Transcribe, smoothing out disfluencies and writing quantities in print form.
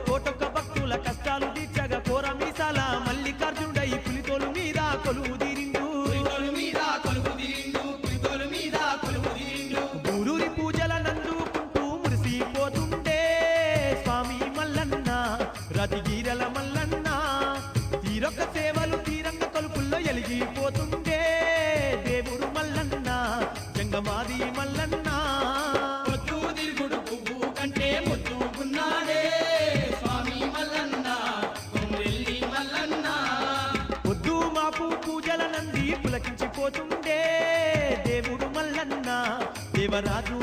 కోటొక్క భక్తుల కష్టాలు తీర్చగా కోర మీసాల మల్లికార్జునుడై పులితోలు మీద కొలువు తీరిండు ఊరూరి పూజల నందుకుంటూ మురిసిపోతుండే స్వామి మల్లన్న రతిగీరల మల్లన్న తీరొక్క సేవలు తీరంగ తలుపుల్లో ఎలిగిపోతుండే దేవుడు మల్లన్న జంగమాది మల్లన్న పొద్దు తిరుగుడు పువ్వు కంటే ముద్దుకున్నాడే స్వామి మల్లన్న కొమ్రెల్లి మల్లన్న పొద్దు మాపు పూజల నంది పులకించిపోతుండే దేవుడు మల్లన్న దేవరాజు